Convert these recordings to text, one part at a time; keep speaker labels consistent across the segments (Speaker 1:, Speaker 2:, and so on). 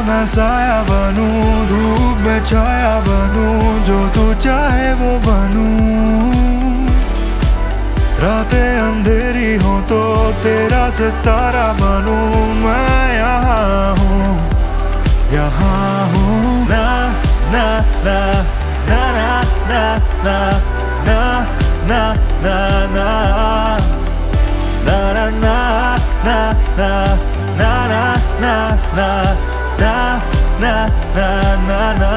Speaker 1: मैं साया बनूं, धूप में छाया बनूं, जो तू चाहे वो बनूं। रातें अंधेरी हो तो तेरा सितारा बनूं, मैं यहाँ हूँ, यहाँ हूँ। ना ना ना ना ना ना ना ना ना ना ना na na na na na na na na na na na na na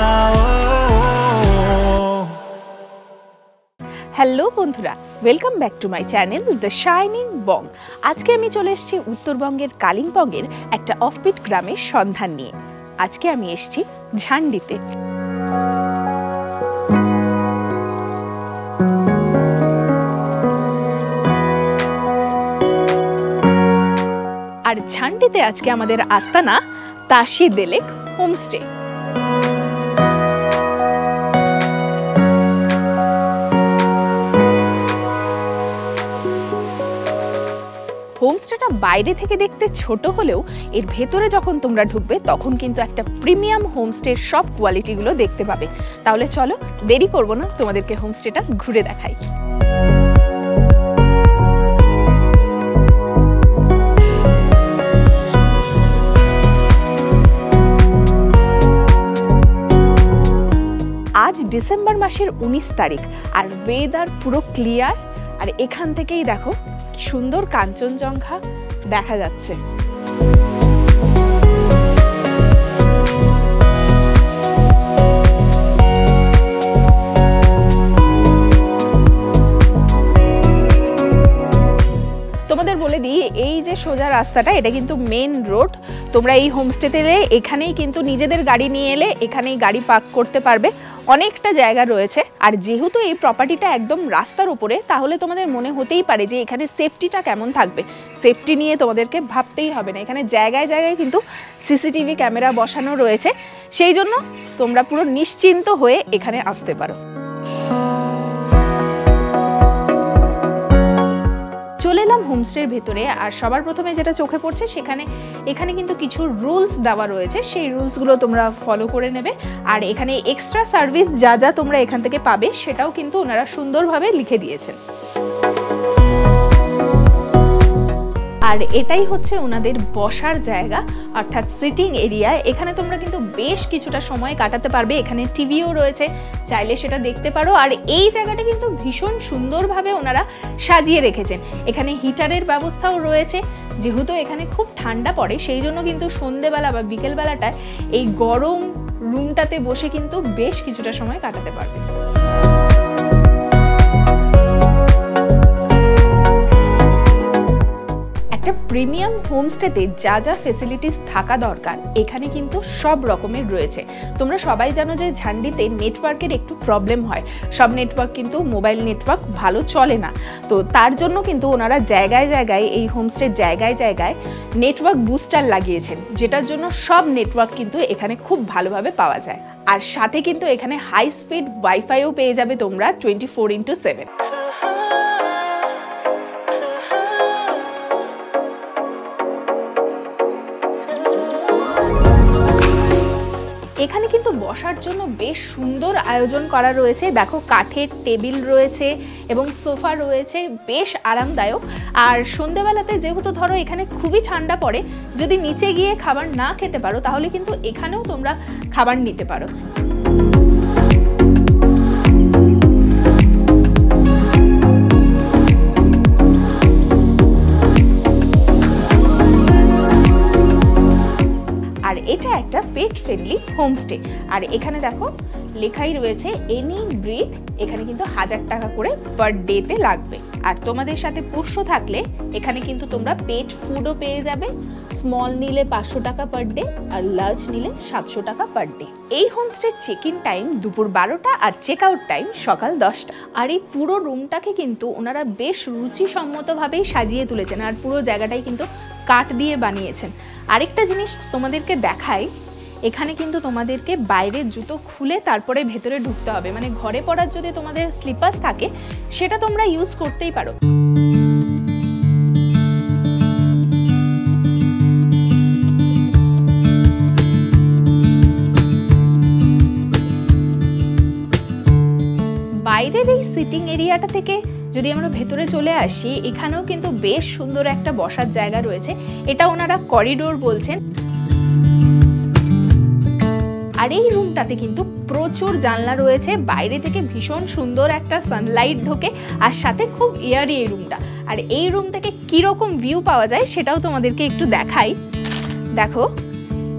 Speaker 2: hello বন্ধুরা, welcome back to my channel the shining bong. আজকে আমি চলে এসেছি উত্তরবঙ্গের কালিম্পংয়ের একটা অফবিট গ্রামের সন্ধান নিয়ে। আজকে আমি এসেছি ঝান্ডিতে। আর ঝান্ডিতে আজকে আমাদের আস্তানা তাশি দেলেক হোমস্টে। হোমস্টেটা বাইরে থেকে দেখতে ছোট হলেও এর ভেতরে যখন তোমরা ঢুকবে তখন কিন্তু একটা প্রিমিয়াম হোমস্টের সব কোয়ালিটিগুলো দেখতে পাবে। তাহলে চলো দেরি করব না, তোমাদেরকে হোমস্টেটা ঘুরে দেখাই। আজ ডিসেম্বর মাসের 19 তারিখ আর ওয়েদার পুরো ক্লিয়ার। আর এখান থেকেই দেখো কি সুন্দর কাঞ্চনজঙ্ঘা দেখা যাচ্ছে। তোমাদের বলে দিই, এই যে সোজা রাস্তাটা এটা কিন্তু মেন রোড। তোমরা এই হোমস্টেতে এলে এখানেই কিন্তু নিজেদের গাড়ি নিয়ে এলে এখানেই গাড়ি পার্ক করতে পারবে। অনেকটা জায়গা রয়েছে। আর যেহেতু এই প্রপার্টিটা একদম রাস্তার উপরে, তাহলে তোমাদের মনে হতেই পারে যে এখানে সেফটিটা কেমন থাকবে। সেফটি নিয়ে তোমাদেরকে ভাবতেই হবে না, এখানে জায়গায় জায়গায় কিন্তু সিসিটিভি ক্যামেরা বসানো রয়েছে। সেই জন্য তোমরা পুরো নিশ্চিন্ত হয়ে এখানে আসতে পারো। চলে এলাম হোমস্টের ভেতরে। আর সবার প্রথমে যেটা চোখে পড়ছে এখানে কিন্তু কিছু রুলস দেওয়া রয়েছে, সেই রুলসগুলো তোমরা ফলো করে নেবে। আর এখানে এক্সট্রা সার্ভিস যা যা তোমরা এখান থেকে পাবে সেটাও কিন্তু ওনারা সুন্দরভাবে লিখে দিয়েছেন। আর এটাই হচ্ছে ওনাদের বসার জায়গা, অর্থাৎ সিটিং এরিয়া। এখানে তোমরা কিন্তু বেশ কিছুটা সময় কাটাতে পারবে। এখানে টিভিও রয়েছে, চাইলে সেটা দেখতে পারো। আর এই জায়গাটা কিন্তু ভীষণ সুন্দরভাবে ওনারা সাজিয়ে রেখেছেন। এখানে হিটারের ব্যবস্থাও রয়েছে। যেহেতু এখানে খুব ঠান্ডা পড়ে, সেই জন্য কিন্তু সন্ধেবেলা বা বিকেলবেলাটায় এই গরম রুমটাতে বসে কিন্তু বেশ কিছুটা সময় কাটাতে পারবে। একটা প্রিমিয়াম হোমস্টেতে যা যা ফেসিলিটিস থাকা দরকার এখানে কিন্তু সব রকমের রয়েছে। তোমরা সবাই জানো যে ঝান্ডিতে নেটওয়ার্কের একটু প্রবলেম হয়, সব নেটওয়ার্ক কিন্তু মোবাইল নেটওয়ার্ক ভালো চলে না। তো তার জন্য কিন্তু ওনারা জায়গায় জায়গায় এই হোমস্টের জায়গায় জায়গায় নেটওয়ার্ক বুস্টার লাগিয়েছেন, যেটার জন্য সব নেটওয়ার্ক কিন্তু এখানে খুব ভালোভাবে পাওয়া যায়। আর সাথে কিন্তু এখানে হাই স্পিড ওয়াইফাইও পেয়ে যাবে তোমরা 24/7। এখানে কিন্তু বসার জন্য বেশ সুন্দর আয়োজন করা রয়েছে। দেখো কাঠের টেবিল রয়েছে এবং সোফা রয়েছে, বেশ আরামদায়ক। আর সন্ধ্যেবেলাতে যেহেতু ধরো এখানে খুবই ঠান্ডা পড়ে, যদি নিচে গিয়ে খাবার না খেতে পারো তাহলে কিন্তু এখানেও তোমরা খাবার নিতে পারো। আর এটা একটা পেট ফ্রেন্ডলি হোমস্টে। আর এখানে দেখো লেখাই রয়েছে এনি ব্রিড, এখানে কিন্তু 1000 টাকা করে পার ডেতে লাগবে। আর তোমাদের সাথে পোষ্য থাকলে এখানে কিন্তু তোমরা পেট ফুডও পেয়ে যাবে। স্মল নিলে 500 টাকা পার ডে আর লার্জ নিলে 700 টাকা পার ডে। এই হোমস্টের চেক ইন টাইম দুপুর 12টা আর চেক আউট টাইম সকাল 10টা। আর এই পুরো রুমটাকে কিন্তু ওনারা বেশ রুচিসম্মতভাবেই সাজিয়ে তুলেছেন। আর পুরো জায়গাটাই কিন্তু কাঠ দিয়ে বানিয়েছেন। আরেকটা জিনিস তোমাদেরকে দেখাই, এখানে কিন্তু তোমাদেরকে বাইরের জুতো খুলে তারপরে ভেতরে ঢুকতে হবে। মানে ঘরে পরার যদি তোমাদের স্লিপার্স থাকে সেটা তোমরা ইউজ করতেই পারো। বাইরের এই সিটিং এরিয়াটা থেকে যদি আমরা ভেতরে চলে আসি, এখানেও কিন্তু বেশ সুন্দর একটা বসার জায়গা রয়েছে। এটা ওনারা করিডোর বলছেন। আর এই রুমটাতে কিন্তু প্রচুর জানলা রয়েছে, বাইরে থেকে ভীষণ সুন্দর একটা সানলাইট ঢোকে, আর সাথে খুব এয়ারি এই রুমটা। আর এই রুম থেকে কিরকম ভিউ পাওয়া যায় সেটাও তোমাদেরকে একটু দেখাই। দেখো,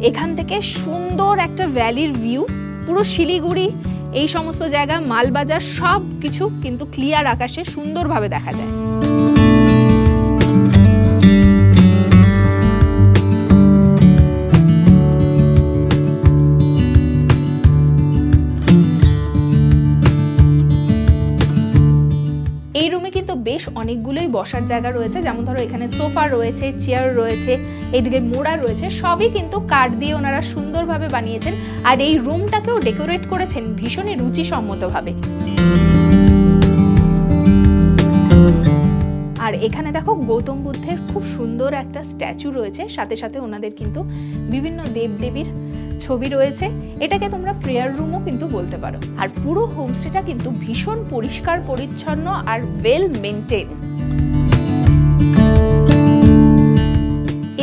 Speaker 2: এখান থেকে সুন্দর একটা ভ্যালির ভিউ, পুরো শিলিগুড়ি এই সমস্ত জায়গা, মালবাজার সব কিছু কিন্তু ক্লিয়ার আকাশে সুন্দরভাবে দেখা যায়। এই রুমে কিন্তু বেশ অনেকগুলোই বসার জায়গা রয়েছে, যেমন ধরো এখানে সোফা রয়েছে, চেয়ার রয়েছে, এইদিকে মোড়া রয়েছে, সবই কিন্তু কাঠ দিয়ে ওনারা সুন্দরভাবে বানিয়েছেন। আর এই রুমটাকেও ডেকোরেট করেছেন ভীষণই রুচিসম্মতভাবে। আর এখানে দেখো গৌতম বুদ্ধের খুব সুন্দর একটা স্ট্যাচু রয়েছে, সাথে সাথে ওনাদের কিন্তু বিভিন্ন দেবদেবীর ছবি রয়েছে। এটাকে তোমরা প্রেয়ার রুমও কিন্তু বলতে পারো। আর পুরো হোমস্টেটা কিন্তু ভীষণ পরিষ্কার পরিচ্ছন্ন আর ওয়েল মেনটেন।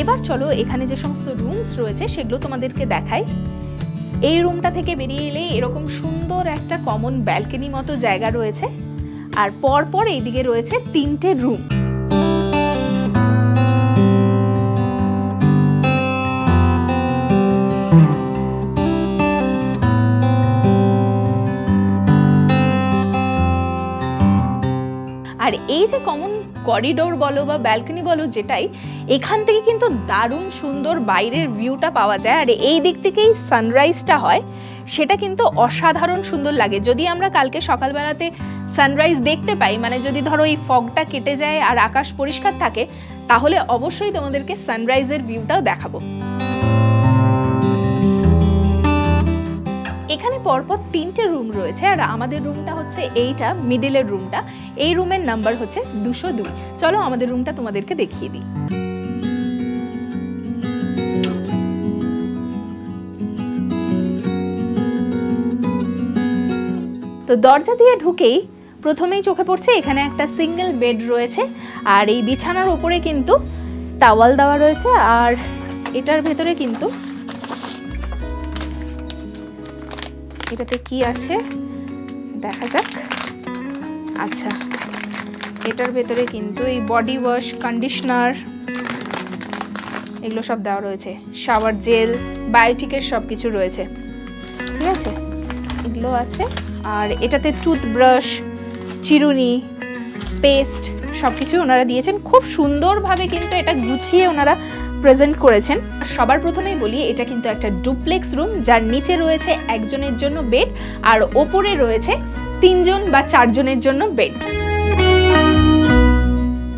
Speaker 2: এবার চলো এখানে যে সমস্ত রুমস রয়েছে সেগুলো তোমাদেরকে দেখাই। এই রুমটা থেকে বেরিয়ে এলে এরকম সুন্দর একটা কমন ব্যালকনি মতো জায়গা রয়েছে, আর পরপর এইদিকে রয়েছে 3টে রুম। আর এই যে কমন করিডোর বলো বা ব্যালকনি বলো যেটাই, এখান থেকে কিন্তু দারুণ সুন্দর বাইরের ভিউটা পাওয়া যায়। আর এই দিক থেকেই সানরাইজটা হয়, সেটা কিন্তু অসাধারণ সুন্দর লাগে। যদি আমরা কালকে সকালবেলাতে সানরাইজ দেখতে পাই, মানে যদি ধরো এই ফগটা কেটে যায় আর আকাশ পরিষ্কার থাকে, তাহলে অবশ্যই তোমাদেরকে সানরাইজের ভিউটাও দেখাবো। এখানে পরপর 3টে রুম রয়েছে, আর আমাদের রুমটা হচ্ছে এইটা মিডিলের রুমটা। এই রুমের নাম্বার হচ্ছে 202। চলো আমাদের রুমটা তোমাদেরকে দেখিয়ে দিই। তো দরজা দিয়ে ঢুকেই প্রথমেই চোখে পড়ছে এখানে একটা সিঙ্গেল বেড রয়েছে, আর এই বিছানার উপরে কিন্তু টাওয়াল দেওয়া রয়েছে। আর এটার ভেতরে কিন্তু এটাতে কি আছে দেখা যাক। আচ্ছা, এটার ভেতরে কিন্তু এই বডি ওয়াশ, কন্ডিশনার এগুলো সব দেওয়া রয়েছে, শাওয়ার জেল, বায়োটিকের সব কিছু রয়েছে, ঠিক আছে, এগুলো আছে। আর এটাতে টুথব্রাশ, চিরুনি, পেস্ট সব কিছু ওনারা দিয়েছেন। খুব সুন্দরভাবে কিন্তু এটা গুছিয়ে ওনারা প্রেজেন্ট করেছেন। সবার প্রথমেই বলি, এটা কিন্তু একটা ডুপ্লেক্স রুম, যার নিচে রয়েছে একজনের জন্য বেড, আর ওপরে রয়েছে 3 জন বা 4 জনের জন্য বেড।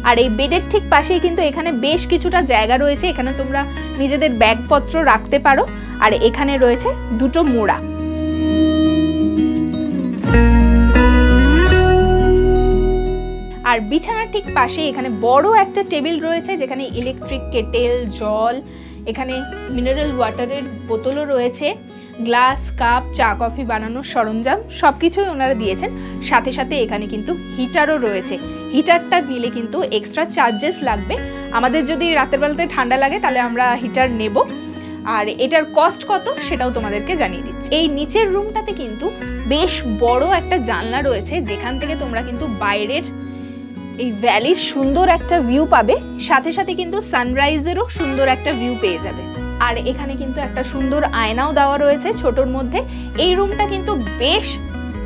Speaker 2: আর এই বেডের ঠিক পাশেই কিন্তু এখানে বেশ কিছুটা জায়গা রয়েছে, এখানে তোমরা নিজেদের ব্যাগপত্র রাখতে পারো। আর এখানে রয়েছে 2টো মোড়া। আর বিছানার ঠিক পাশে এখানে বড় একটা টেবিল রয়েছে, যেখানে ইলেকট্রিক কেটেল, জল, এখানে মিনারেল ওয়াটারের বোতলও রয়েছে, গ্লাস, কাপ, চা কফি বানানোর সরঞ্জাম সবকিছুই ওনারা দিয়েছেন। সাথে সাথে এখানে কিন্তু হিটারও রয়েছে। হিটারটা নিলে কিন্তু এক্সট্রা চার্জেস লাগবে। আমাদের যদি রাতের বেলাতে ঠান্ডা লাগে তাহলে আমরা হিটার নেব, আর এটার কস্ট কত সেটাও তোমাদেরকে জানিয়ে দিচ্ছি। এই নিচের রুমটাতে কিন্তু বেশ বড় একটা জানলা রয়েছে, যেখান থেকে তোমরা কিন্তু বাইরের এই ভ্যালির সুন্দর একটা ভিউ পাবে, সাথে সাথে কিন্তু সানরাইজেরও সুন্দর একটা ভিউ পেয়ে যাবে। আর এখানে কিন্তু একটা সুন্দর আয়নাও দেওয়া রয়েছে ছোটর মধ্যে। এই রুমটা কিন্তু বেশ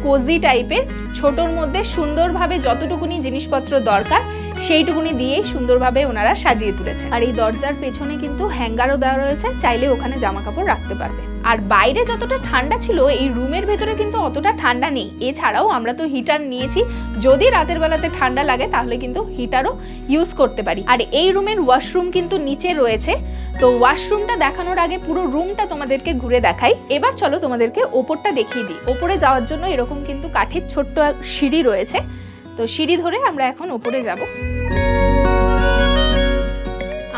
Speaker 2: কোজি টাইপের, ছোটর মধ্যে সুন্দরভাবে যতটুকুনি জিনিসপত্র দরকার সেইটুকুনি দিয়েই সুন্দরভাবে ওনারা সাজিয়ে তুলেছে। আর এই দরজার পেছনে কিন্তু হ্যাঙ্গারও দেওয়া রয়েছে, চাইলে ওখানে জামা কাপড় রাখতে পারবে। আর বাইরে যতটা ঠান্ডা ছিল এই রুমের ভেতরে কিন্তু অতটা ঠান্ডা নেই। এছাড়াও আমরা তো হিটার নিয়েছি, যদি রাতের বেলাতে ঠান্ডা লাগে তাহলে কিন্তু হিটারও ইউজ করতে পারি। আর এই রুমের ওয়াশরুম কিন্তু নিচে রয়েছে। তো ওয়াশরুমটা দেখানোর আগে পুরো রুমটা তোমাদেরকে ঘুরে দেখাই। এবার চলো তোমাদেরকে ওপরটা দেখিয়ে দিই। ওপরে যাওয়ার জন্য এরকম কিন্তু কাঠের ছোট্ট সিঁড়ি রয়েছে, তো সিঁড়ি ধরে আমরা এখন ওপরে যাব।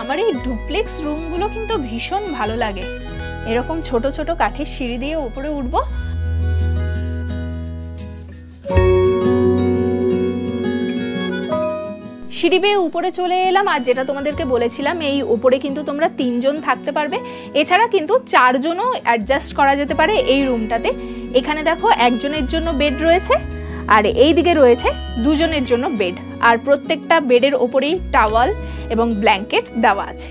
Speaker 2: আমার এই ডুপ্লেক্স রুমগুলো কিন্তু ভীষণ ভালো লাগে। এরকম ছোট ছোট কাঠের সিঁড়ি দিয়ে উপরে উঠবো। সিঁড়ি বেয়ে উপরে চলে এলাম, আর যেটা তোমাদেরকে বলেছিলাম এই উপরে কিন্তু তোমরা 3 জন থাকতে পারবে, এছাড়া কিন্তু 4 জনও অ্যাডজাস্ট করা যেতে পারে এই রুমটাতে। এখানে দেখো একজনের জন্য বেড রয়েছে, আর এই দিকে রয়েছে 2 জনের জন্য বেড, আর প্রত্যেকটা বেডের ওপরেই টাওয়াল এবং ব্ল্যাঙ্কেট দেওয়া আছে।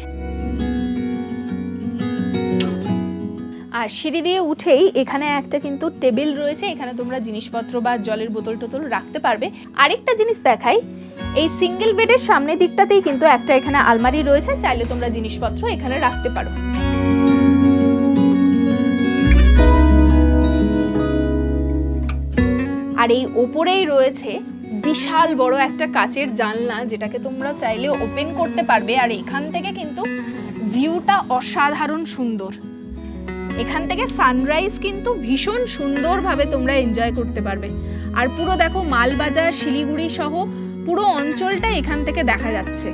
Speaker 2: আর সিঁড়ি দিয়ে উঠেই এখানে একটা কিন্তু টেবিল রয়েছে, এখানে তোমরা জিনিসপত্র বা জলের বোতল টোতল রাখতে পারবে। আরেকটা জিনিস দেখাই, এই সিঙ্গেল বেডের সামনের দিকটাতেই কিন্তু একটা এখানে আলমারি রয়েছে, চাইলে তোমরা জিনিসপত্র এখানে রাখতে পারো। আর এই ওপরেই রয়েছে বিশাল বড় একটা কাচের জানলা, যেটাকে তোমরা চাইলে ওপেন করতে পারবে। আর এখান থেকে কিন্তু ভিউটা অসাধারণ সুন্দর, এখান থেকে সানরাইজ কিন্তু ভীষণ সুন্দরভাবে তোমরা এনজয় করতে পারবে। আর পুরো দেখো মালবাজার, শিলিগুড়ি সহ পুরো অঞ্চলটা এখান থেকে দেখা যাচ্ছে।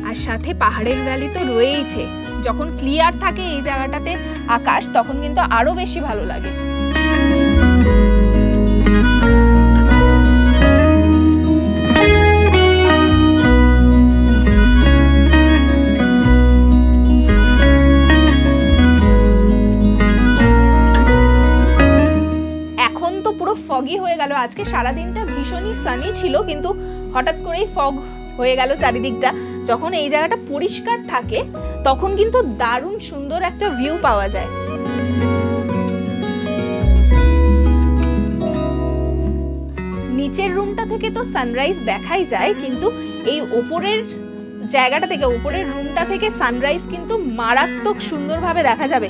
Speaker 2: আর সাথে পাহাড়ের ভ্যালি তো রয়েইছে, যখন ক্লিয়ার থাকে এই জায়গাটাতে আকাশ, তখন কিন্তু আরো বেশি ভালো লাগে। ফগি হয়ে গেল, আজকে সারাদিনটা ভীষণই সানি ছিল, কিন্তু হঠাৎ করেই ফগ হয়ে গেল চারিদিকটা। যখন এই জায়গাটা পরিষ্কার থাকে তখন কিন্তু দারুণ সুন্দর একটা ভিউ পাওয়া যায়। নিচের রুমটা থেকে তো সানরাইজ দেখাই যায়, কিন্তু এই ওপরের জায়গাটা থেকে, ওপরের রুমটা থেকে সানরাইজ কিন্তু মারাত্মক সুন্দরভাবে দেখা যাবে।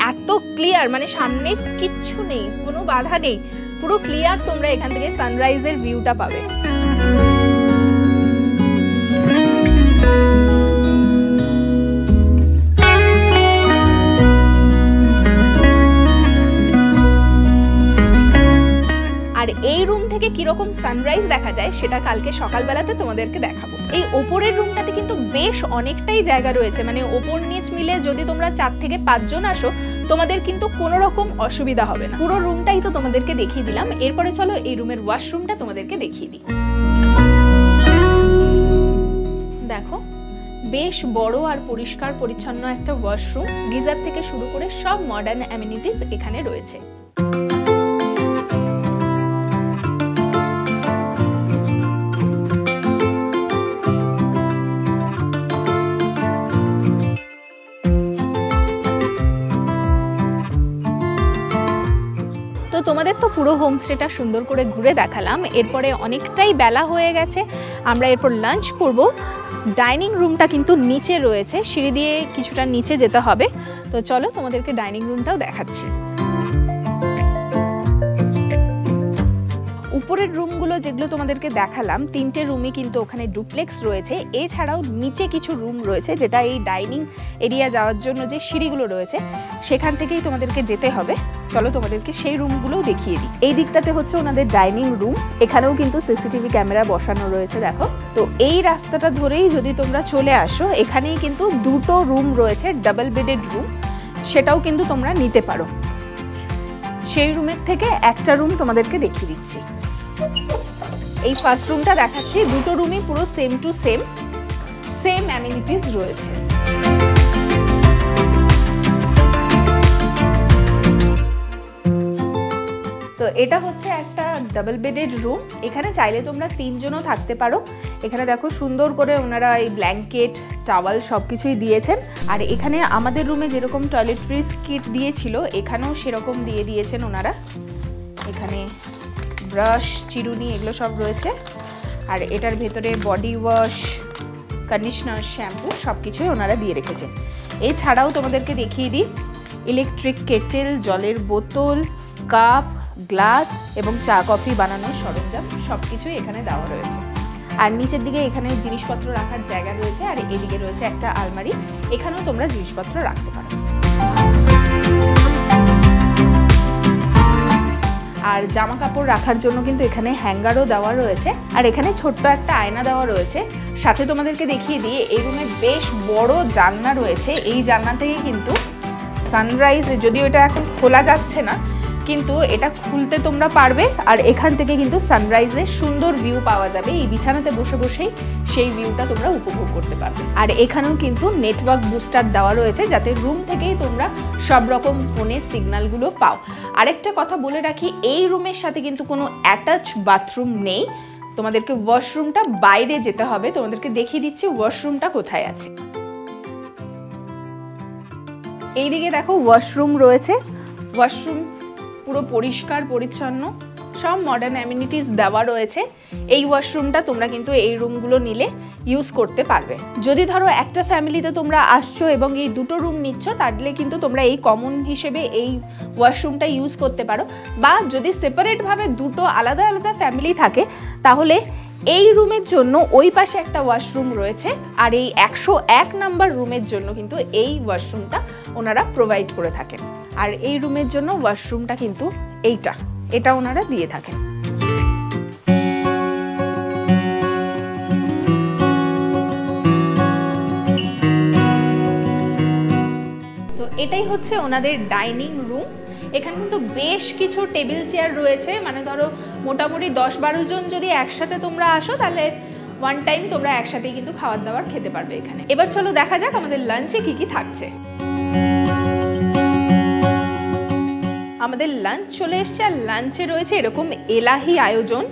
Speaker 2: এত ক্লিয়ার, মানে সামনে কিচ্ছু নেই, কোনো বাধা নেই, পুরো ক্লিয়ার তোমরা এখান থেকে সানরাইজের ভিউটা পাবে। আর এই রুম থেকে কিরকম সানরাইজ দেখা যায় সেটা কালকে সকালবেলাতে তোমাদেরকে দেখাবো। এই ওপরের রুমটাতে কিন্তু বেশ অনেকটাই জায়গা রয়েছে, মানে ওপর নিচ মিলে যদি তোমরা 4 থেকে 5 জন আসো তোমাদের কিন্তু কোনো রকম অসুবিধা হবে না। পুরো রুমটাই তো তোমাদেরকে দেখিয়ে দিলাম, এরপরে চলো এই রুমের ওয়াশরুমটা তোমাদেরকে দেখিয়ে দিই। দেখো বেশ বড় আর পরিষ্কার পরিচ্ছন্ন একটা ওয়াশরুম, গিজার থেকে শুরু করে সব মডার্ন অ্যামিনিটিস এখানে রয়েছে। তো তোমাদের তো পুরো হোমস্টেটা সুন্দর করে ঘুরে দেখালাম, এরপরে অনেকটাই বেলা হয়ে গেছে, আমরা এরপর লাঞ্চ করব। ডাইনিং রুমটা কিন্তু নিচে রয়েছে, সিঁড়ি দিয়ে কিছুটা নিচে যেতে হবে, তো চলো তোমাদেরকে ডাইনিং রুমটাও দেখাচ্ছি। উপরের রুমগুলো যেগুলো তোমাদেরকে দেখালাম, 3টে রুমই কিন্তু ওখানে ডুপ্লেক্স রয়েছে, এছাড়াও নিচে কিছু রুম রয়েছে যেটা এই ডাইনিং এরিয়া যাওয়ার জন্য যে সিঁড়িগুলো রয়েছে সেখান থেকেই তোমাদেরকে যেতে হবে। চলো তোমাদেরকে সেই রুমগুলোও দেখিয়ে দিই। এই দিকটাতে হচ্ছে ওনাদের ডাইনিং রুম, এখানেও কিন্তু সিসিটিভি ক্যামেরা বসানো রয়েছে দেখো। তো এই রাস্তাটা ধরেই যদি তোমরা চলে আসো, এখানেই কিন্তু 2টো রুম রয়েছে, ডাবল বেডেড রুম, সেটাও কিন্তু তোমরা নিতে পারো। সেই রুমের থেকে একটা রুম তোমাদেরকে দেখিয়ে দিচ্ছি। এই ফার্স্ট রুমটা দেখাচ্ছি, 2টো রুমই পুরো সেম টু সেম অ্যামিনিটিস রয়েছে। তো এটা হচ্ছে একটা ডাবল বেডেড রুম, এখানে চাইলে তোমরা 3 জনও থাকতে পারো। এখানে দেখো সুন্দর করে ওনারা এই ব্ল্যাঙ্কেট, টাওয়াল সব কিছুই দিয়েছেন। আর এখানে আমাদের রুমে যেরকম টয়লেট্রিজ কিট দিয়েছিল, এখানেও সেরকম দিয়ে দিয়েছেন ওনারা। এখানে ব্রাশ, চিরুনি এগুলো সব রয়েছে। আর এটার ভেতরে বডি ওয়াশ, কন্ডিশনার, শ্যাম্পু সব কিছুই ওনারা দিয়ে রেখেছেন। এছাড়াও তোমাদেরকে দেখিয়ে দিই, ইলেকট্রিক কেটেল, জলের বোতল, কাপ, গ্লাস এবং চা কফি বানানোর সরঞ্জাম সব কিছুই এখানে দেওয়া রয়েছে। আর নিচের দিকে এখানে জিনিসপত্র রাখার জায়গা রয়েছে, আর এদিকে রয়েছে একটা আলমারি, এখানেও তোমরা জিনিসপত্র রাখতে পারো। আর জামা কাপড় রাখার জন্য কিন্তু এখানে হ্যাঙ্গারও দেওয়া রয়েছে, আর এখানে ছোট্ট একটা আয়না দেওয়া রয়েছে। সাথে তোমাদেরকে দেখিয়ে দিয়ে এই রুমে বেশ বড় জানলা রয়েছে, এই জানলা থেকে কিন্তু সানরাইজ, যদিও এটা এখন খোলা যাচ্ছে না, কিন্তু এটা খুলতে তোমরা পারবে আর এখান থেকে কিন্তু সানরাইজের সুন্দর ভিউ পাওয়া যাবে। এই বিছানাতে বসে বসেই সেই ভিউটা তোমরা উপভোগ করতে পারবে। আর এখানেও কিন্তু নেটওয়ার্ক বুস্টার দেওয়া রয়েছে, যাতে রুম থেকেই তোমরা সব রকম ফোনের সিগন্যালগুলো পাও। আরেকটা কথা বলে রাখি, এই রুমের সাথে কিন্তু কোনো অ্যাটাচ বাথরুম নেই, তোমাদেরকে ওয়াশরুমটা বাইরে যেতে হবে। তোমাদেরকে দেখিয়ে দিচ্ছি ওয়াশরুমটা কোথায় আছে। এইদিকে দেখো ওয়াশরুম রয়েছে, ওয়াশরুম পুরো পরিষ্কার পরিচ্ছন্ন, সব মডার্ন অ্যামিনিটিস দেওয়া রয়েছে। এই ওয়াশরুমটা তোমরা কিন্তু এই রুমগুলো নিলে ইউজ করতে পারবে। যদি ধরো একটা ফ্যামিলিতে তোমরা আসছো এবং এই দুটো রুম নিচ্ছ, তাহলে কিন্তু তোমরা এই কমন হিসেবে এই ওয়াশরুমটা ইউজ করতে পারো। বা যদি সেপারেটভাবে দুটো আলাদা আলাদা ফ্যামিলি থাকে, তাহলে এই রুমের জন্য ওই পাশে একটা ওয়াশরুম রয়েছে, আর এই 101 নাম্বার রুমের জন্য কিন্তু এই ওয়াশরুমটা ওনারা প্রোভাইড করে থাকেন। আর এই রুমের জন্য ওয়াশরুমটা কিন্তু এটা ওনারা দিয়ে থাকেন। তো এটাই হচ্ছে ওনাদের ডাইনিং রুম। এখানে কিন্তু বেশ কিছু টেবিল চেয়ার রয়েছে, মানে ধরো মোটামুটি 10-12 জন যদি একসাথে তোমরা আসো, তাহলে ওয়ান টাইম তোমরা একসাথেই কিন্তু খাবার দাবার খেতে পারবে এখানে। এবার চলো দেখা যাক আমাদের লাঞ্চে কি কি থাকছে। আমাদের লাঞ্চ চলে এসছে, আর লাঞ্চে রয়েছে এরকম এলাহি আয়োজন।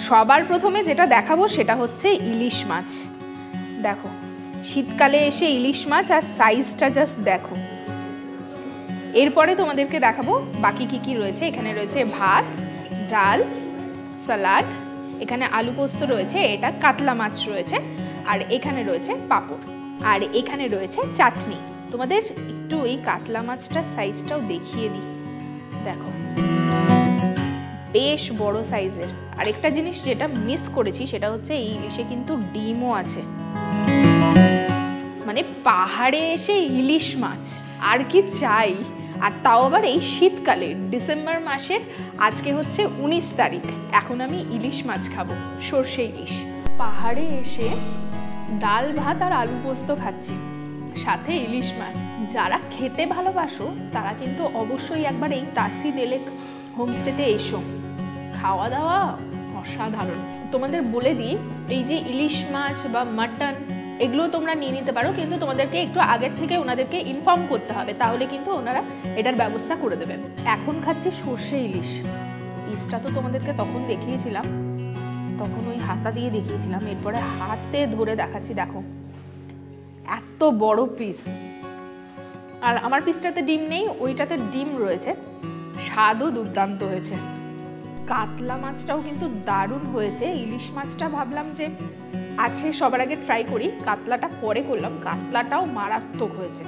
Speaker 2: সবার প্রথমে যেটা দেখাবো সেটা হচ্ছে ইলিশ মাছ। দেখো শীতকালে এসে ইলিশ মাছ, আর সাইজটা জাস্ট দেখো। এরপরে তোমাদেরকে দেখাবো বাকি কি কি রয়েছে। এখানে রয়েছে ভাত, ডাল, সালাড, এখানে আলু পোস্ত রয়েছে, এটা কাতলা মাছ রয়েছে, আর এখানে রয়েছে পাঁপড়, আর এখানে রয়েছে চাটনি। তোমাদের একটু এই কাতলা মাছটার সাইজটাও দেখিয়ে দিই। দেখো বেশ বড় সাইজের। আরেকটা জিনিস যেটা মিস করেছি সেটা হচ্ছে এই ইলিশে কিন্তু ডিমও আছে। মানে পাহাড়ে এসে ইলিশ মাছ আর কি চাই, আর তাও আবার এই শীতকালে, ডিসেম্বর মাসের আজকে হচ্ছে 19 তারিখ, এখন আমি ইলিশ মাছ খাবো, সর্ষে ইলিশ। পাহাড়ে এসে ডাল ভাত আর আলু পোস্ত খাচ্ছি, সাথে ইলিশ মাছ। যারা খেতে ভালোবাসো তারা কিন্তু অবশ্যই একবার এই তাসিদ লেক হোমস্টেতে এসো, খাওয়া দাওয়া অসাধারণ। তোমাদের বলে দিই, এই যে ইলিশ মাছ বা মাটন এগুলো তোমরা নিয়ে নিতে পারো, কিন্তু তোমাদেরকে একটু আগের থেকে ওনাদেরকে ইনফর্ম করতে হবে, তাহলে কিন্তু ওনারা এটার ব্যবস্থা করে দেবেন। এখন খাচ্ছি সর্ষে ইলিশ। পিসটা তো তোমাদেরকে তখন দেখিয়েছিলাম, তখন ওই হাতা দিয়ে দেখিয়েছিলাম, এরপরে হাতে ধরে দেখাচ্ছি। দেখো এত বড় পিস, আর আমার পিসটাতে ডিম নেই, ওইটাতে ডিম রয়েছে। স্বাদও দুর্দান্ত হয়েছে। কাতলা মাছটাও কিন্তু দারুণ হয়েছে। ইলিশ মাছটা ভাবলাম যে আছে সবার আগে ট্রাই করি, কাতলাটা পরে করলাম, কাতলাটাও মারাত্মক হয়েছে।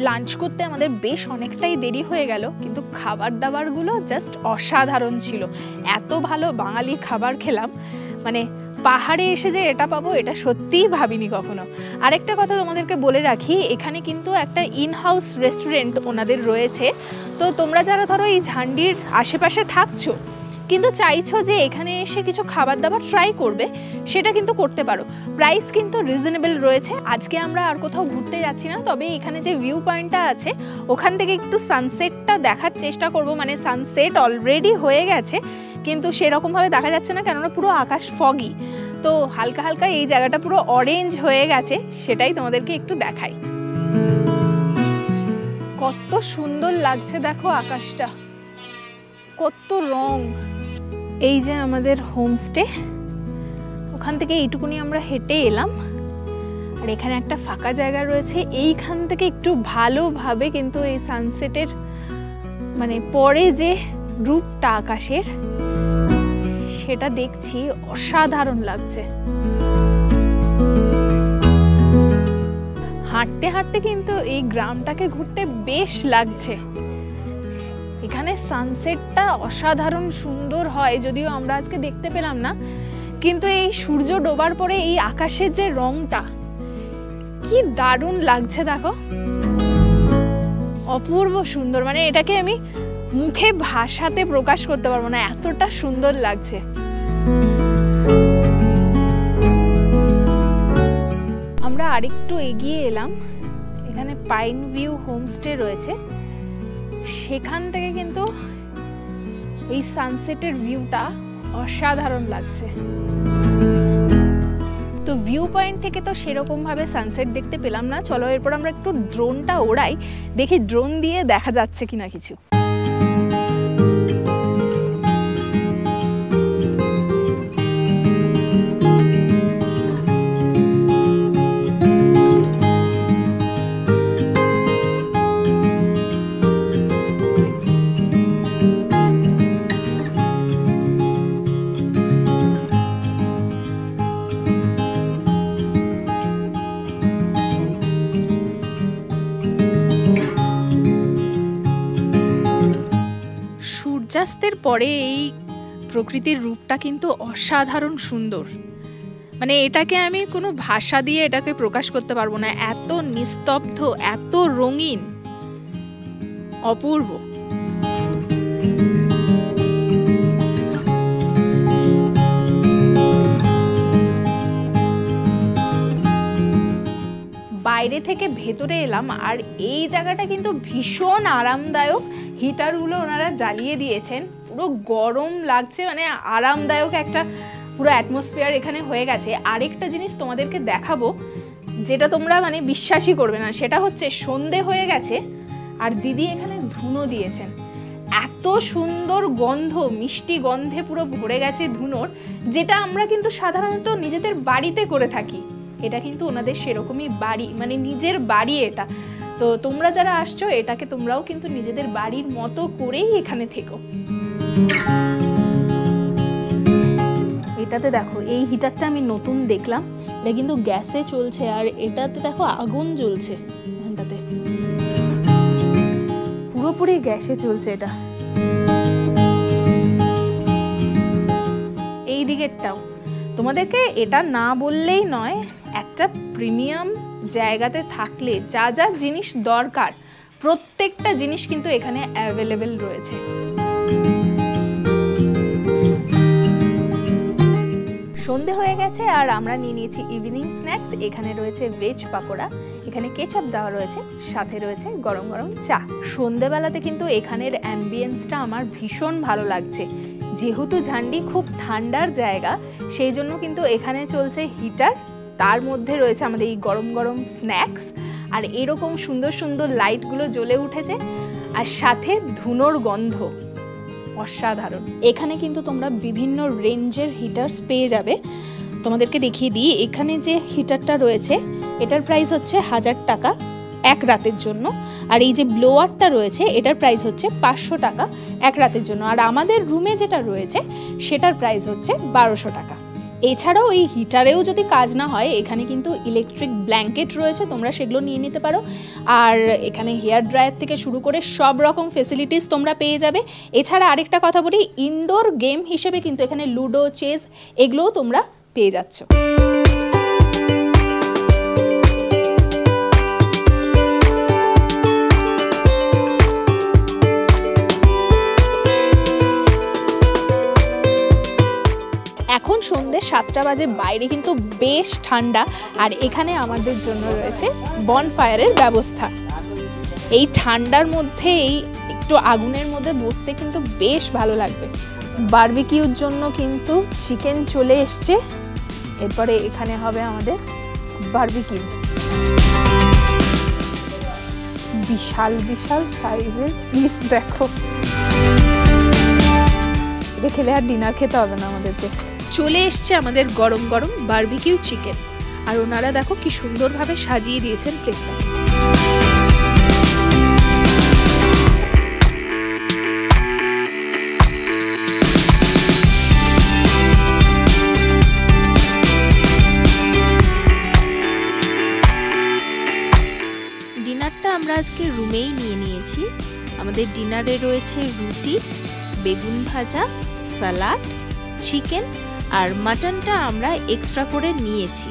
Speaker 2: লাঞ্চ করতে আমাদের বেশ অনেকটাই দেরি হয়ে গেল, কিন্তু খাবার দাবারগুলো জাস্ট অসাধারণ ছিল। এত ভালো বাঙালি খাবার খেলাম, মানে পাহাড়ে এসে যে এটা পাবো এটা সত্যিই ভাবিনি কখনো। আরেকটা কথা তোমাদেরকে বলে রাখি, এখানে কিন্তু একটা ইনহাউস রেস্টুরেন্ট ওনাদের রয়েছে। তো তোমরা যারা ধরো এই ঝান্ডির আশেপাশে থাকছো কিন্তু চাইছো যে এখানে এসে কিছু খাবার দাবার ট্রাই করবে, সেটা কিন্তু করতে পারো। প্রাইস কিন্তু রিজনেবল রয়েছে। আজকে আমরা আর কোথাও ঘুরতে যাচ্ছি না, তবে এখানে যে ভিউ পয়েন্টটা আছে ওখান থেকে একটু সানসেটটা দেখার চেষ্টা করব। মানে সানসেট অলরেডি হয়ে গেছে, কিন্তু সেরকমভাবে দেখা যাচ্ছে না, কেননা পুরো আকাশ ফগি। তো হালকা হালকা এই জায়গাটা পুরো অরেঞ্জ হয়ে গেছে, সেটাই তোমাদেরকে একটু দেখাই। কত সুন্দর লাগছে দেখো আকাশটা, কত রং। এই যে আমাদের হোমস্টে, ওখান থেকে এইটুকুনি আমরা হেঁটে এলাম, আর এখানে একটা ফাঁকা জায়গা রয়েছে। এইখান থেকে একটু ভালোভাবে কিন্তু এই সানসেটের মানে পরে যে রূপটা আকাশের সেটা দেখছি, অসাধারণ লাগছে। হাঁটতে হাঁটতে কিন্তু এই গ্রামটাকে ঘুরতে বেশ লাগছে। এখানে সানসেটটা অসাধারণ সুন্দর হয়, যদিও আমরা আজকে দেখতে পেলাম না, কিন্তু এই সূর্য ডোবার পরে এই আকাশের যে রংটা কি দারুণ লাগছে দেখো, অপূর্ব সুন্দর। মানে এটাকে আমি মুখে ভাষাতে প্রকাশ করতে পারবো না, এতটা সুন্দর লাগছে। আমরা আরেকটু এগিয়ে এলাম, এখানে পাইন ভিউ হোমস্টে রয়েছে, সেখান থেকে কিন্তু এই সানসেটের ভিউটা অসাধারণ লাগছে। তো ভিউ পয়েন্ট থেকে তো সেরকম ভাবে সানসেট দেখতে পেলাম না, চলো এরপর আমরা একটু ড্রোনটা ওড়াই, দেখি ড্রোন দিয়ে দেখা যাচ্ছে কিনা কিছু। সূর্যাস্তের পরে এই প্রকৃতির রূপটা কিন্তু অসাধারণ সুন্দর, মানে এটাকে আমি কোনো ভাষা দিয়ে এটাকে প্রকাশ করতে পারবো না, এত নিস্তব্ধ, এত রঙিন, অপূর্ব। বাইরে থেকে ভেতরে এলাম, আর এই জায়গাটা কিন্তু ভীষণ আরামদায়ক। হিটারগুলো ওনারা জ্বালিয়ে দিয়েছেন, পুরো গরম লাগছে, মানে আরামদায়ক একটা পুরো অ্যাটমসফিয়ার এখানে হয়ে গেছে। আরেকটা জিনিস তোমাদেরকে দেখাবো, যেটা তোমরা মানে বিশ্বাসই করবে না, সেটা হচ্ছে সন্ধে হয়ে গেছে আর দিদি এখানে ধুনো দিয়েছেন। এত সুন্দর গন্ধ, মিষ্টি গন্ধে পুরো ভরে গেছে ধুনোর, যেটা আমরা কিন্তু সাধারণত নিজেদের বাড়িতে করে থাকি। এটা কিন্তু ওনাদের সেরকমই বাড়ি, মানে নিজের বাড়ি এটা। তো তোমরা যারা আসছো, এটাকে তোমরাও কিন্তু নিজেদের বাড়ির মতো করেই এখানে থেকো। এটাতে দেখো, এই হিটারটা আমি নতুন দেখলাম, এটা কিন্তু গ্যাসে চলছে, আর এটাতে দেখো আগুন জ্বলছে, এখানটাতে পুরোপুরি গ্যাসে চলছে এটা। এই দিকেরটাও তোমাদেরকে এটা না বললেই নয়, একটা প্রিমিয়াম জায়গাতে থাকলে যা যা জিনিস দরকার প্রত্যেকটা জিনিস কিন্তু এখানে অ্যাভেলেবেল রয়েছে। সন্ধে হয়ে গেছে আর আমরা নিয়ে নিয়েছি ইভিনিং স্ন্যাক্স। এখানে রয়েছে ভেজ পাকোড়া, এখানে কেচাপ দেওয়া রয়েছে, সাথে রয়েছে গরম গরম চা। সন্ধেবেলাতে কিন্তু এখানের অ্যাম্বিয়েন্সটা আমার ভীষণ ভালো লাগছে। যেহেতু ঝান্ডি খুব ঠান্ডার জায়গা, সেই জন্য কিন্তু এখানে চলছে হিটার, তার মধ্যে রয়েছে আমাদের এই গরম গরম স্ন্যাক্স, আর এরকম সুন্দর সুন্দর লাইটগুলো জ্বলে উঠেছে, আর সাথে ধুনোর গন্ধ অসাধারণ। এখানে কিন্তু তোমরা বিভিন্ন রেঞ্জের হিটার্স পেয়ে যাবে। তোমাদেরকে দেখিয়ে দিই, এখানে যে হিটারটা রয়েছে এটার প্রাইস হচ্ছে 1000 টাকা এক রাতের জন্য, আর এই যে ব্লোয়ারটা রয়েছে এটার প্রাইস হচ্ছে 500 টাকা এক রাতের জন্য, আর আমাদের রুমে যেটা রয়েছে সেটার প্রাইস হচ্ছে 1200 টাকা। এছাড়াও এই হিটারেও যদি কাজ না হয়, এখানে কিন্তু ইলেকট্রিক ব্ল্যাঙ্কেট রয়েছে, তোমরা সেগুলো নিয়ে নিতে পারো। আর এখানে হেয়ার ড্রায়ার থেকে শুরু করে সব রকম ফেসিলিটিস তোমরা পেয়ে যাবে। এছাড়া আরেকটা কথা বলি, ইনডোর গেম হিসেবে কিন্তু এখানে লুডো, চেস এগুলোও তোমরা পেয়ে যাচ্ছ। এখন সন্ধ্যে 7টা বাজে, বাইরে কিন্তু বেশ ঠান্ডা, আর এখানে আমাদের জন্য রয়েছে বনফায়ারের ব্যবস্থা। এই ঠান্ডার মধ্যে এই একটু আগুনের মধ্যে বসতে কিন্তু বেশ ভালো লাগবে। বারবিকিউর জন্য কিন্তু চিকেন চলে এসছে, এরপরে এখানে হবে আমাদের বারবিকিউ। বিশাল বিশাল সাইজের পিস দেখো, এটা খেলে আর ডিনার খেতে হবে না আমাদেরকে। চলে এসছে আমাদের গরম গরম বারবিকিউ চিকেন, আর ওনারা দেখো কি সুন্দরভাবে সাজিয়ে দিয়েছেন প্লেটটা। ডিনারটা আমরা আজকে রুমেই নিয়ে নিয়েছি। আমাদের ডিনারে রয়েছে রুটি, বেগুন ভাজা, সালাড, চিকেন, আর মাটনটা আমরা এক্সট্রা করে নিয়েছি।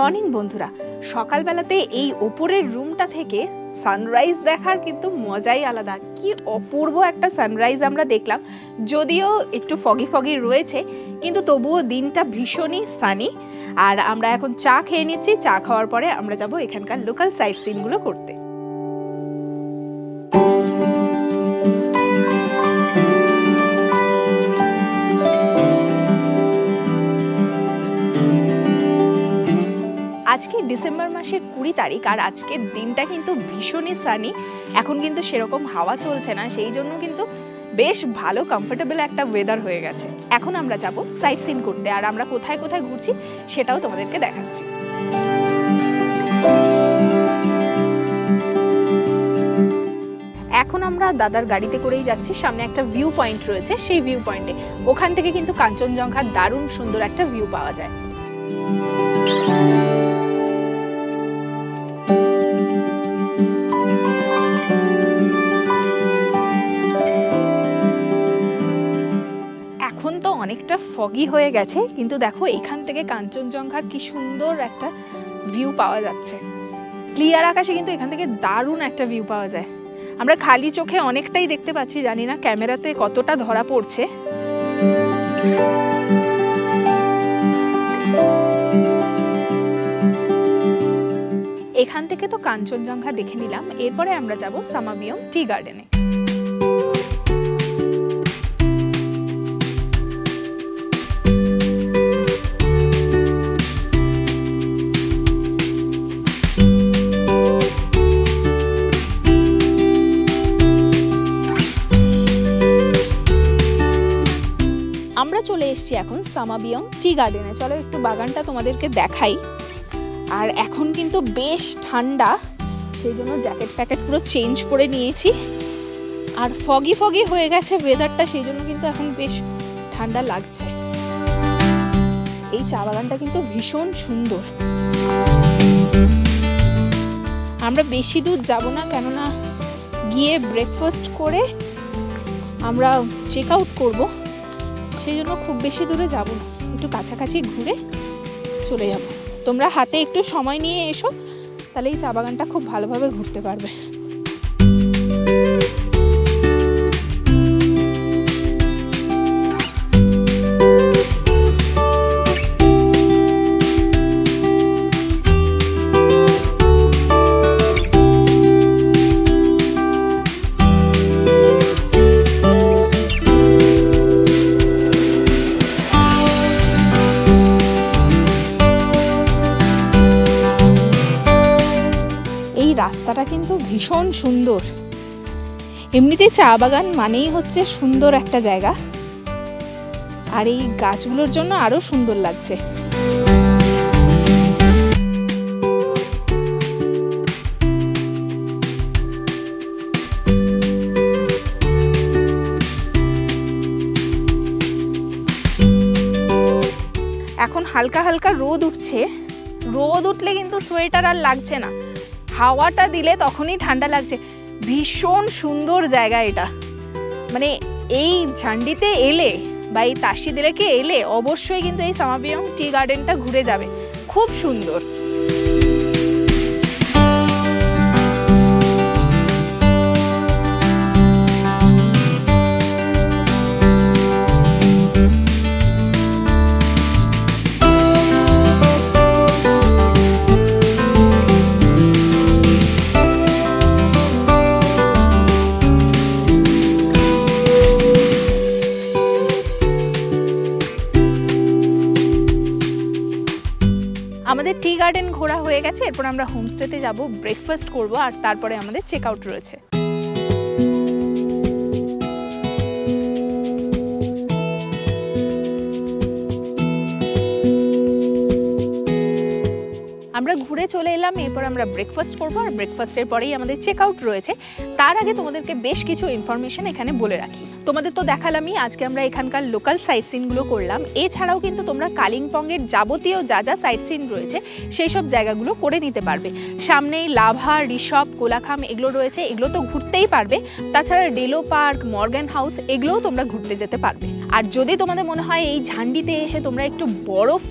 Speaker 2: মর্নিং বন্ধুরা, সকালবেলাতে এই ওপরের রুমটা থেকে সানরাইজ দেখার কিন্তু মজাই আলাদা। কি অপূর্ব একটা সানরাইজ আমরা দেখলাম, যদিও একটু ফগি ফগি রয়েছে কিন্তু তবুও দিনটা ভীষণই সানি। আর আমরা এখন চা খেয়ে নিচ্ছি, চা খাওয়ার পরে আমরা যাব এখানকার লোকাল সাইট সিনগুলো করতে। আজকে ডিসেম্বর মাসের 20 তারিখ আর আজকের দিনটা কিন্তু ভীষণই সানি। এখন কিন্তু সেরকম হাওয়া চলছে না, সেই জন্য কিন্তু বেশ ভালো কমফোর্টেবল একটা ওয়েদার হয়ে গেছে। এখন আমরা যাব সাইট সিন করতে, আর আমরা কোথায় কোথায় ঘুরছি সেটাও তোমাদেরকে দেখাচ্ছি। এখন আমরা দাদার গাড়িতে করেই যাচ্ছি। সামনে একটা ভিউ পয়েন্ট রয়েছে, সেই ভিউ পয়েন্টে ওখান থেকে কিন্তু কাঞ্চনজঙ্ঘার দারুণ সুন্দর একটা ভিউ পাওয়া যায়। এখন তো অনেকটা ফগি হয়ে গেছে, কিন্তু দেখো এখান থেকে কাঞ্চনজঙ্ঘার কি সুন্দর একটা ভিউ পাওয়া যাচ্ছে। ক্লিয়ার আকাশে কিন্তু এখান থেকে দারুণ একটা ভিউ পাওয়া যায়। আমরা খালি চোখে অনেকটাই দেখতে পাচ্ছি, জানি না ক্যামেরাতে কতটা ধরা পড়ছে। এখান থেকে তো কাঞ্চনজঙ্ঘা দেখে নিলাম, এরপরে আমরা যাব সামাবিয়ম টি গার্ডেনে। আমরা চলে এসেছি এখন সামাবিয়ম টি গার্ডেনে। চলো একটু বাগানটা তোমাদেরকে দেখাই। আর এখন কিন্তু বেশ ঠান্ডা, সেই জন্য জ্যাকেট ফ্যাকেট পুরো চেঞ্জ করে নিয়েছি। আর ফগি ফগি হয়ে গেছে ওয়েদারটা, সেই জন্য কিন্তু এখন বেশ ঠান্ডা লাগছে। এই চা বাগানটা কিন্তু ভীষণ সুন্দর। আমরা বেশি দূর যাব না, কেননা গিয়ে ব্রেকফাস্ট করে আমরা চেক আউট করবো, সেই জন্য খুব বেশি দূরে যাব না, একটু কাছাকাছি ঘুরে চলে যাব। তোমরা হাতে একটু সময় নিয়ে এসো, তাহলে এই চা বাগানটা খুব ভালোভাবে ঘুরতে পারবে। রাস্তাটা কিন্তু ভীষণ সুন্দর। এমনিতেই চা বাগান মানেই হচ্ছে সুন্দর একটা জায়গা, আর এই গাছগুলোর জন্য আরো সুন্দর লাগছে। এখন হালকা হালকা রোদ উঠছে, রোদ উঠলে কিন্তু সোয়েটার আর লাগছে না, হাওয়াটা দিলে তখনই ঠান্ডা লাগছে। ভীষণ সুন্দর জায়গা এটা, মানে এই ঝান্ডিতে এলে বা এই তাসিদেলেকে এলে অবশ্যই কিন্তু এই সামাবিয়ম টি গার্ডেনটা ঘুরে যাবে, খুব সুন্দর। আমাদের টি গার্ডেন ঘোরা হয়ে গেছে, এরপর আমরা হোমস্টেতে যাব, ব্রেকফাস্ট করব, আর তারপরে আমাদের চেক আউট রয়েছে। আমরা ঘুরে চলে এলাম, এরপর আমরা ব্রেকফাস্ট করবো, আর ব্রেকফাস্টের পরেই আমাদের চেক আউট রয়েছে। তার আগে তোমাদেরকে বেশ কিছু ইনফরমেশন এখানে বলে রাখি। তোমাদের তো দেখালামই, আজকে আমরা এখানকার লোকাল সাইট সিনগুলো করলাম। এছাড়াও কিন্তু তোমরা কালিম্পংয়ের যাবতীয় যা যা সাইট সিন রয়েছে সেই সব জায়গাগুলো করে নিতে পারবে। সামনেই লাভা, ঋষভ, কোলাখাম এগুলো রয়েছে, এগুলো তো ঘুরতেই পারবে। তাছাড়া ডেলো পার্ক, মর্গান হাউস এগুলোও তোমরা ঘুরতে যেতে পারবে। আর যদি তোমাদের মনে হয় এই ঝান্ডিতে এসে তোমরা একটু বরফ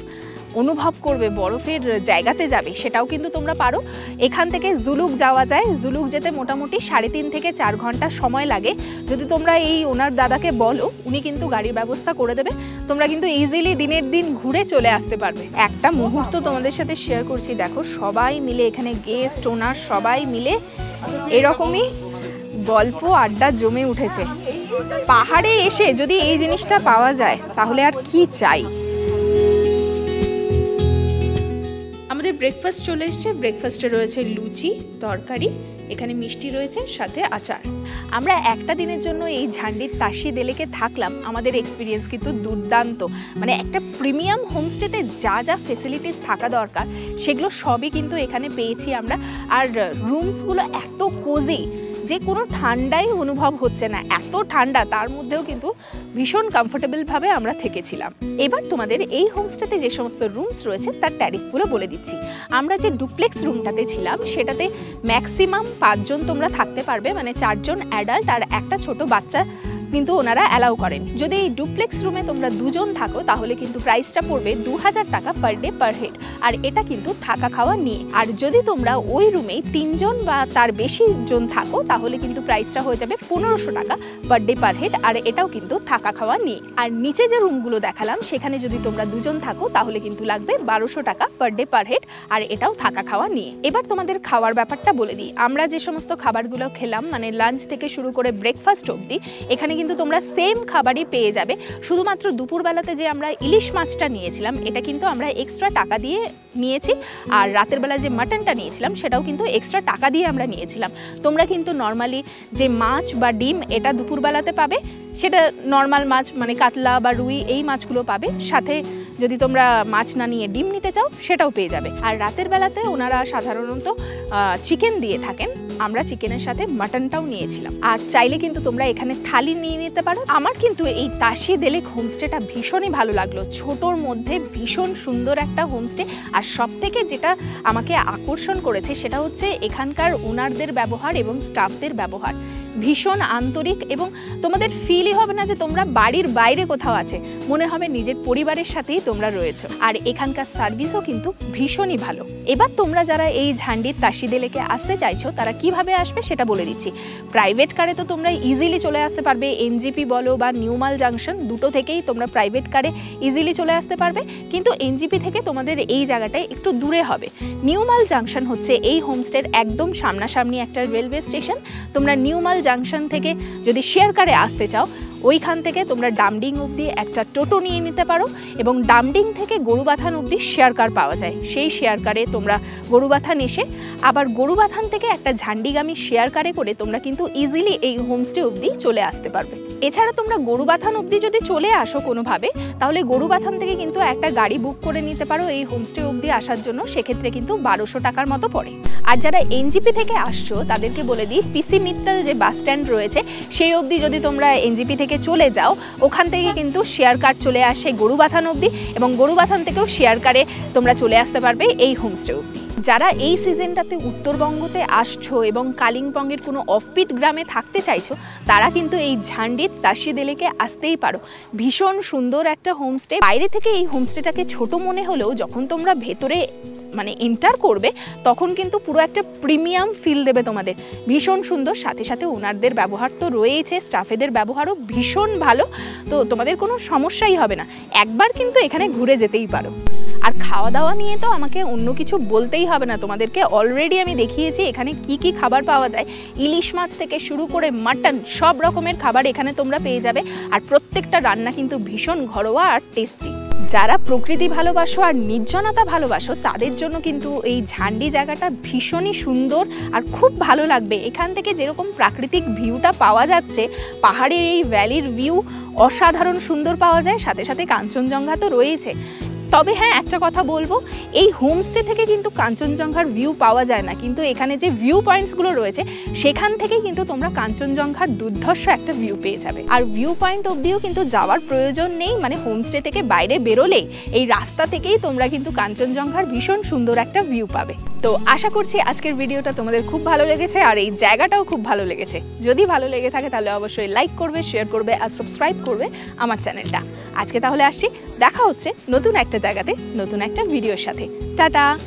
Speaker 2: অনুভব করবে, বরফের জায়গাতে যাবে, সেটাও কিন্তু তোমরা পারো। এখান থেকে জুলুক যাওয়া যায়, জুলুক যেতে মোটামুটি 3.5 থেকে 4 ঘন্টা সময় লাগে। যদি তোমরা এই ওনার দাদাকে বলো, উনি কিন্তু গাড়ির ব্যবস্থা করে দেবে, তোমরা কিন্তু ইজিলি দিনের দিন ঘুরে চলে আসতে পারবে। একটা মুহূর্ত তোমাদের সাথে শেয়ার করছি, দেখো সবাই মিলে এখানে গেস্ট ওনার সবাই মিলে এরকমই গল্প আড্ডা জমে উঠেছে। পাহাড়ে এসে যদি এই জিনিসটা পাওয়া যায় তাহলে আর কি চাই। আমাদের ব্রেকফাস্ট চলে এসছে। ব্রেকফাস্টে রয়েছে লুচি, তরকারি, এখানে মিষ্টি রয়েছে, সাথে আচার। আমরা একটা দিনের জন্য এই ঝান্ডির তাসি দেলেকে থাকলাম। আমাদের এক্সপিরিয়েন্স কিন্তু দুর্দান্ত। মানে একটা প্রিমিয়াম হোমস্টেতে যা যা ফেসিলিটিস থাকা দরকার সেগুলো সবই কিন্তু এখানে পেয়েছি আমরা। আর রুমসগুলো এত কোজি যে কোনো ঠান্ডাই অনুভব হচ্ছে না, এত ঠান্ডা, তার মধ্যেও কিন্তু ভীষণ কমফোর্টেবলভাবে আমরা থেকেছিলাম। এবার তোমাদের এই হোমস্টেতে যে সমস্ত রুমস রয়েছে তার ট্যারিফগুলো বলে দিচ্ছি। আমরা যে ডুপ্লেক্স রুমটাতে ছিলাম সেটাতে ম্যাক্সিমাম 5 জন তোমরা থাকতে পারবে, মানে 4 জন অ্যাডাল্ট আর একটা ছোট বাচ্চা কিন্তু ওনারা অ্যালাউ করেন। যদি এই ডুপ্লেক্স রুমে তোমরা 2 জন থাকো তাহলে কিন্তু প্রাইসটা পড়বে 2000 টাকা পার ডে পার হেড, আর এটা কিন্তু থাকা খাওয়া নিয়ে। আর যদি তোমরা ওই রুমেই 3 জন বা তার বেশি জন থাকো তাহলে কিন্তু প্রাইসটা হয়ে যাবে 1500 টাকা পার ডে পার হেড, আর এটাও কিন্তু থাকা খাওয়া নিয়ে। আর নিচে যে রুমগুলো দেখালাম সেখানে যদি তোমরা 2 জন থাকো তাহলে কিন্তু লাগবে 1200 টাকা পার ডে পার হেড, আর এটাও থাকা খাওয়া নিয়ে। এবার তোমাদের খাওয়ার ব্যাপারটা বলে দিই। আমরা যে সমস্ত খাবারগুলো খেলাম, মানে লাঞ্চ থেকে শুরু করে ব্রেকফাস্ট অবধি, এখানে কিন্তু তোমরা সেম খাবারই পেয়ে যাবে। শুধুমাত্র দুপুরবেলাতে যে আমরা ইলিশ মাছটা নিয়েছিলাম এটা কিন্তু আমরা এক্সট্রা টাকা দিয়ে নিয়েছি, আর রাতের বেলা যে মাটনটা নিয়েছিলাম সেটাও কিন্তু এক্সট্রা টাকা দিয়ে আমরা নিয়েছিলাম। তোমরা কিন্তু নর্মালি যে মাছ বা ডিম এটা দুপুরবেলাতে পাবে, সেটা নর্মাল মাছ মানে কাতলা বা রুই এই মাছগুলো পাবে, সাথে যদি তোমরা মাছ না নিয়ে ডিম নিতে চাও সেটাও পেয়ে যাবে। আর রাতের বেলাতে ওনারা সাধারণত চিকেন দিয়ে থাকেন, আমরা চিকেনের সাথে মাটনটাও নিয়েছিলাম। আর চাইলে কিন্তু তোমরা এখানে থালি নিয়ে নিতে পারো। আমার কিন্তু এই তাসি দেলেক হোমস্টেটা ভীষণই ভালো লাগলো। ছোটোর মধ্যে ভীষণ সুন্দর একটা হোমস্টে, আর সব থেকে যেটা আমাকে আকর্ষণ করেছে সেটা হচ্ছে এখানকার ওনারদের ব্যবহার এবং স্টাফদের ব্যবহার। ভীষণ আন্তরিক, এবং তোমাদের ফিলই হবে না যে তোমরা বাড়ির বাইরে কোথাও আছে, মনে হবে নিজের পরিবারের সাথেই তোমরা রয়েছো। আর এখানকার সার্ভিসও কিন্তু ভীষণই ভালো। এবার তোমরা যারা এই ঝান্ডির তাসি দেলেকে আসতে চাইছো তারা কিভাবে আসবে সেটা বলে দিচ্ছি। প্রাইভেট কারে তো তোমরা ইজিলি চলে আসতে পারবে, এনজিপি বলো বা নিউমাল জাংশন দুটো থেকেই তোমরা প্রাইভেট কারে ইজিলি চলে আসতে পারবে। কিন্তু এনজিপি থেকে তোমাদের এই জায়গাটায় একটু দূরে হবে। নিউমাল জাংশন হচ্ছে এই হোমস্টের একদম সামনাসামনি একটা রেলওয়ে স্টেশন। তোমরা নিউমাল জাংশন থেকে যদি শেয়ার কারে আসতে চাও ওইখান থেকে তোমরা ডামডিং অবধি একটা টোটো নিয়ে নিতে পারো, এবং ডামডিং থেকে গরুবাথান অবধি শেয়ার কার পাওয়া যায়। সেই শেয়ার কারে তোমরা গরুবাথান এসে আবার গরুবাথান থেকে একটা ঝান্ডিগামী শেয়ার কারে করে তোমরা কিন্তু ইজিলি এই হোমস্টে অবধি চলে আসতে পারবে। এছাড়া তোমরা গরুবাথান অবধি যদি চলে আসো কোনোভাবে, তাহলে গরুবাথান থেকে কিন্তু একটা গাড়ি বুক করে নিতে পারো এই হোমস্টে অবধি আসার জন্য, সেক্ষেত্রে কিন্তু 1200 টাকার মতো পড়ে। আর যারা এনজিপি থেকে আসছো তাদেরকে বলে দিই, পিসি মিত্তল যে বাস স্ট্যান্ড রয়েছে সেই অবধি যদি তোমরা এনজিপি থেকে চলে যাও, ওখান থেকে কিন্তু শেয়ার কার চলে আসে গরুবাথান অবধি, এবং গরুবাথান থেকেও শেয়ার কারে তোমরা চলে আসতে পারবে এই হোমস্টে অবধি। যারা এই সিজনটাতে উত্তরবঙ্গতে আসছো এবং কালিম্পংয়ের কোনো অফবিট গ্রামে থাকতে চাইছো তারা কিন্তু এই ঝান্ডির তাসি দেলেকে আসতেই পারো। ভীষণ সুন্দর একটা হোমস্টে। বাইরে থেকে এই হোমস্টেটাকে ছোট মনে হলেও যখন তোমরা ভেতরে মানে এন্টার করবে তখন কিন্তু পুরো একটা প্রিমিয়াম ফিল দেবে তোমাদের। ভীষণ সুন্দর, সাথে সাথে ওনারদের ব্যবহার তো রয়েছে, স্টাফেদের ব্যবহারও ভীষণ ভালো, তো তোমাদের কোনো সমস্যাই হবে না। একবার কিন্তু এখানে ঘুরে যেতেই পারো। আর খাওয়া দাওয়া নিয়ে তো আমাকে অন্য কিছু বলতেই হবে না, তোমাদেরকে অলরেডি আমি দেখিয়েছি এখানে কি কি খাবার পাওয়া যায়। ইলিশ মাছ থেকে শুরু করে মাটন, সব রকমের খাবার এখানে তোমরা পেয়ে যাবে। আর প্রত্যেকটা রান্না কিন্তু ভীষণ ঘরোয়া আর টেস্টি। যারা প্রকৃতি ভালোবাসো আর নির্জনতা ভালোবাসো তাদের জন্য কিন্তু এই ঝান্ডি জায়গাটা ভীষণই সুন্দর আর খুব ভালো লাগবে। এখান থেকে যেরকম প্রাকৃতিক ভিউটা পাওয়া যাচ্ছে, পাহাড়ের এই ভ্যালির ভিউ অসাধারণ সুন্দর পাওয়া যায়, সাথে সাথে কাঞ্চনজঙ্ঘা তো রয়েছে। তবে হ্যাঁ, একটা কথা বলবো, এই হোমস্টে থেকে কিন্তু কাঞ্চনজঙ্ঘার ভিউ পাওয়া যায় না, কিন্তু এখানে যে ভিউ পয়েন্টসগুলো রয়েছে সেখান থেকে কিন্তু তোমরা কাঞ্চনজঙ্ঘার দুর্ধর্ষ একটা ভিউ পেয়ে যাবে। আর ভিউ পয়েন্ট অবধিও কিন্তু যাওয়ার প্রয়োজন নেই, মানে হোমস্টে থেকে বাইরে বেরোলেই এই রাস্তা থেকেই তোমরা কিন্তু কাঞ্চনজঙ্ঘার ভীষণ সুন্দর একটা ভিউ পাবে। তো আশা করছি আজকের ভিডিওটা তোমাদের খুব ভালো লেগেছে আর এই জায়গাটাও খুব ভালো লেগেছে। যদি ভালো লেগে থাকে তাহলে অবশ্যই লাইক করবে, শেয়ার করবে আর সাবস্ক্রাইব করবে আমার চ্যানেলটা। আজকে তাহলে আসছি, দেখা হচ্ছে নতুন একটা জায়গাতে নতুন একটা ভিডিওর সাথে। টাটা।